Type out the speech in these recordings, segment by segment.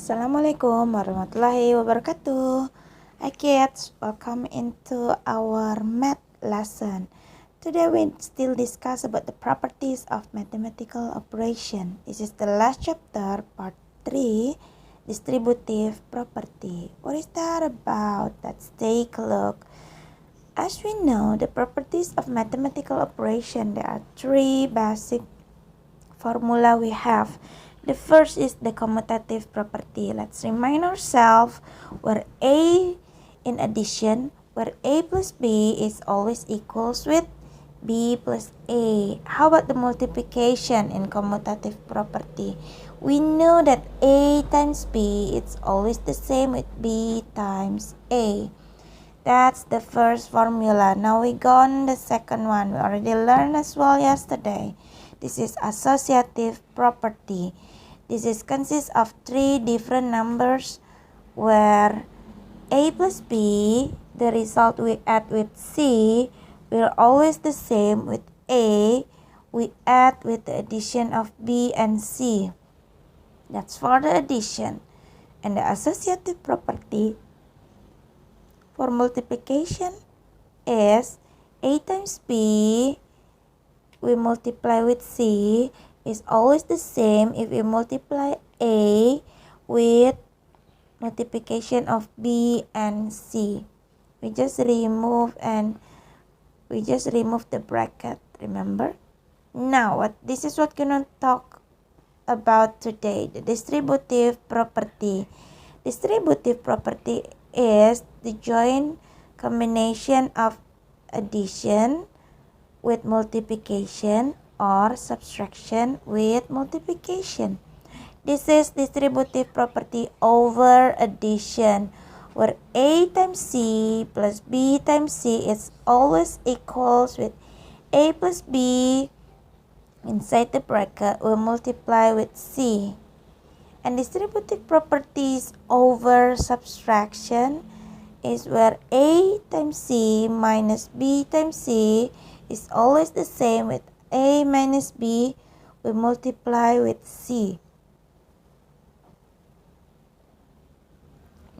Assalamualaikum warahmatullahi wabarakatuh. Hi kids, welcome into our math lesson. Today we still discuss about the properties of mathematical operation. This is the last chapter, part 3, distributive property. What is that about? Let's take a look. As we know, the properties of mathematical operation, there are three basic formula we have. The first is the commutative property. Let's remind ourselves where A in addition, where A plus B is always equals with B plus A. How about the multiplication in commutative property? We know that A times B is always the same with B times A. That's the first formula. Now we go on the second one. We already learned as well yesterday. This is associative property. This consists of three different numbers where A plus B, the result we add with C, will always the same with A, we add with the addition of B and C. That's for the addition. And the associative property for multiplication is A times B, we multiply with C, is always the same if we multiply A with multiplication of B and C. We just remove the bracket, remember? Now this is what we're gonna talk about today, the distributive property. Distributive property is the joint combination of addition with multiplication or subtraction with multiplication. This is distributive property over addition, where A times C plus B times C is always equals with A plus B inside the bracket will multiply with C. And distributive properties over subtraction is where A times C minus B times C is always the same with A minus B we multiply with C.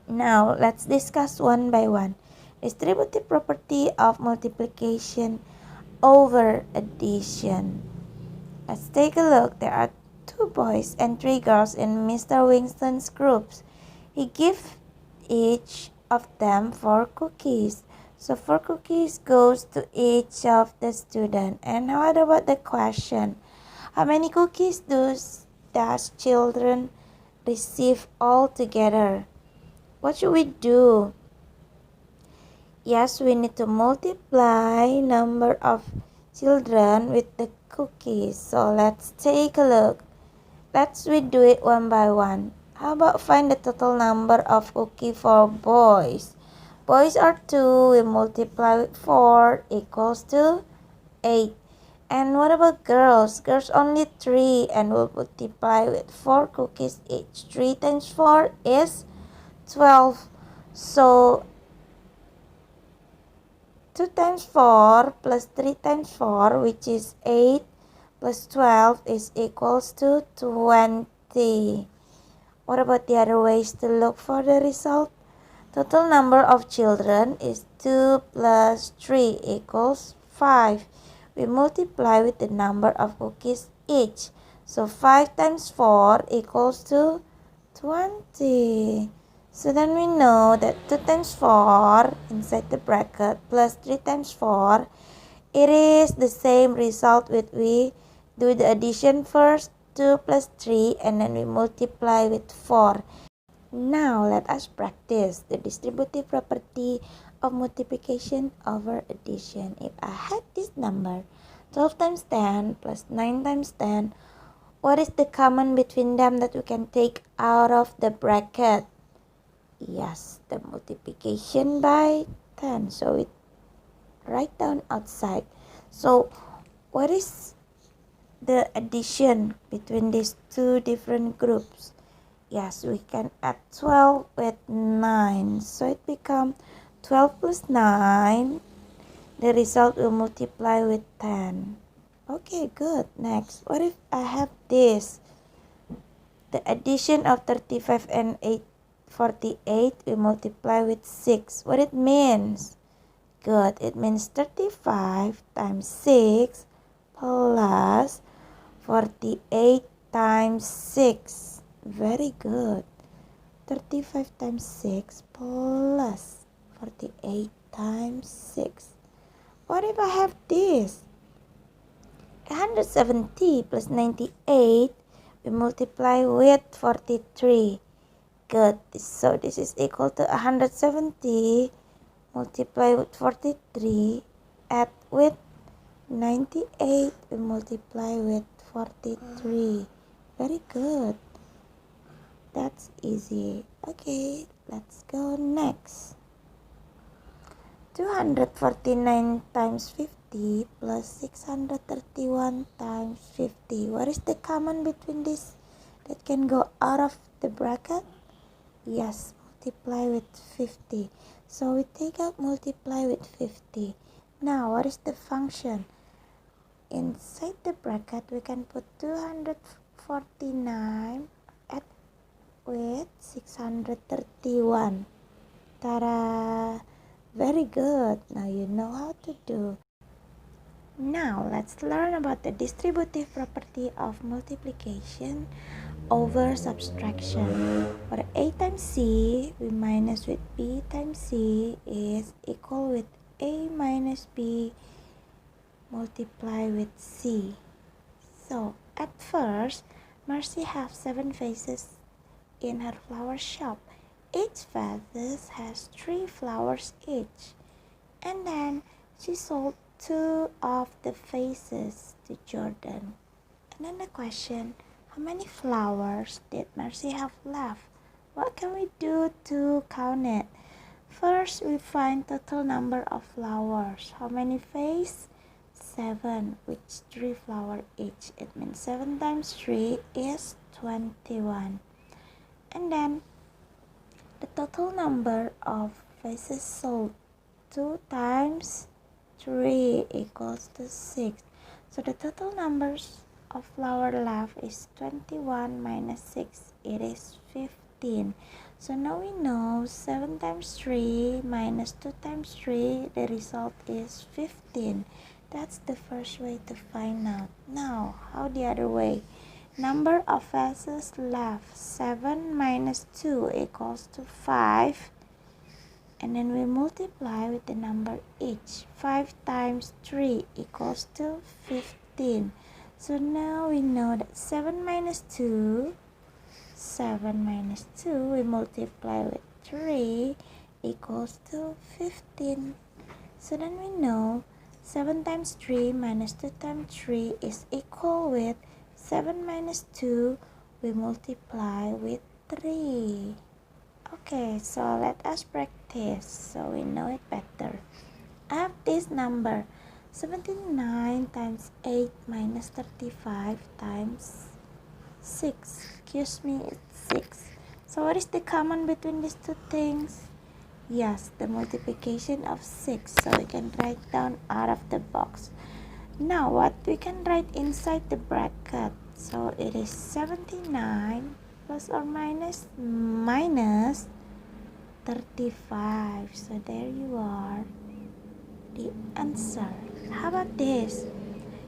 Now let's discuss one by one. Distributive property of multiplication over addition. Let's take a look. There are 2 boys and 3 girls in Mr. Winston's groups. He gives each of them 4 cookies. So 4 cookies goes to each of the student. And what about the question? How many cookies does children receive all together? What should we do? Yes, we need to multiply number of children with the cookies. So let's take a look. Let's do it one by one. How about find the total number of cookies for boys? Boys are 2, we multiply with 4 equals to 8. And what about girls? Girls only 3 and we'll multiply with 4 cookies each. 3 times 4 is 12. So 2 times 4 plus 3 times 4, which is 8, plus 12 is equals to 20. What about the other ways to look for the result? Total number of children is 2 plus 3 equals 5. We multiply with the number of cookies each. So 5 times 4 equals to 20. So then we know that 2 times 4 inside the bracket plus 3 times 4, it is the same result with we do the addition first, 2 plus 3, and then we multiply with 4. Now let us practice the distributive property of multiplication over addition. If I had this number 12 times 10 plus 9 times 10, what is the common between them that we can take out of the bracket? Yes, the multiplication by 10. So we write down outside. So what is the addition between these two different groups? Yes, we can add 12 with 9. So it becomes 12 plus 9. The result will multiply with 10. Okay, good. Next, what if I have this? the addition of 35 and 48, we multiply with 6. What it means? Good. It means 35 times 6 plus 48 times 6. Very good. 35 times 6 plus 48 times 6. What if I have this? 170 plus 98, we multiply with 43. Good. So this is equal to 170 multiply with 43, add with 98, we multiply with 43. Very good. That's easy. Okay, let's go next. 249 times 50 plus 631 times 50. What is the common between this that can go out of the bracket? Yes, multiply with 50. So we take out multiply with 50. Now, what is the function? Inside the bracket, we can put 249 add with 631. Ta-da! Very good. Now you know how to do. Now let's learn about the distributive property of multiplication over subtraction. For A times C, we minus with B times C is equal with A minus B multiply with C. So at first, Mercy have 7 vases in her flower shop. Each vase has 3 flowers each. And then she sold 2 of the vases to Jordan. And then the question, how many flowers did Mercy have left? What can we do to count it? First, we find total number of flowers. How many vases? 7, with 3 flowers each. It means 7 times 3 is 21. And then the total number of vases sold. 2 times 3 equals to 6. So the total numbers of flower left is 21 minus 6. It is 15. So now we know 7 times 3 minus 2 times 3, the result is 15. That's the first way to find out. Now, how the other way? Number of vases left. 7 minus 2 equals to 5. And then we multiply with the number each. 5 times 3 equals to 15. So now we know that 7 minus 2, we multiply with 3 equals to 15. So then we know 7 times 3 minus 2 times 3 is equal with 7 minus 2, we multiply with 3. Okay, so let us practice so we know it better. I have this number 79 times 8 minus 35 times 6. Excuse me, it's 6. So what is the common between these two things? Yes, the multiplication of 6. So we can write down out of the box. Now what we can write inside the bracket? So it is 79 plus or minus 35. So there you are, the answer. How about this?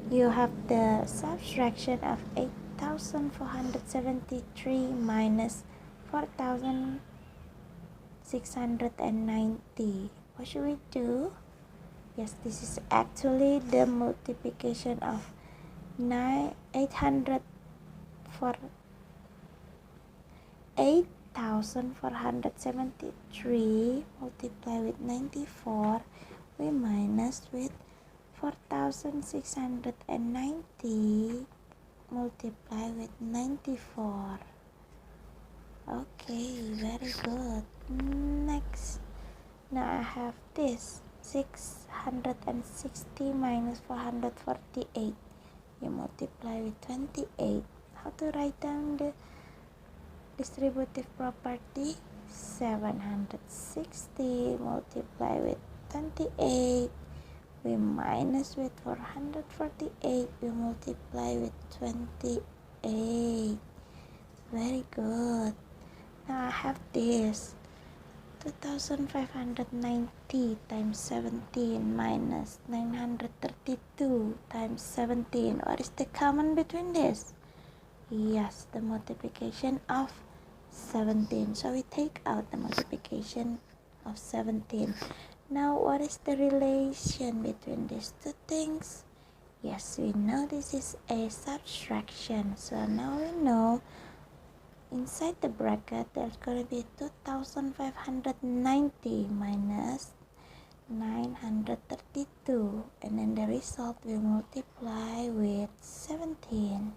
You have the subtraction of 8,473 minus 4,690. What should we do? Yes, this is actually the multiplication of 8,473 multiply with 94, we minus with 4,690 multiply with 94. Okay, very good. Next, now I have this 660 minus 448. You multiply with 28. How to write down the distributive property? 760 multiply with 28. We minus with 448. We multiply with 28. Very good. Now I have this. 2590 times 17 minus 932 times 17. What is the common between this? Yes, the multiplication of 17. So we take out the multiplication of 17. Now what is the relation between these two things? Yes, we know this is a subtraction. So now we know inside the bracket there's going to be 2590 minus 932, and then the result will multiply with 17.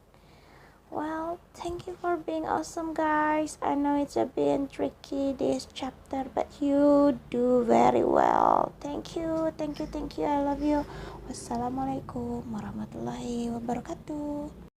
Well, thank you for being awesome, guys. I know it's a bit tricky this chapter, but you do very well. Thank you, thank you, thank you. I love you. Wassalamualaikum warahmatullahi wabarakatuh.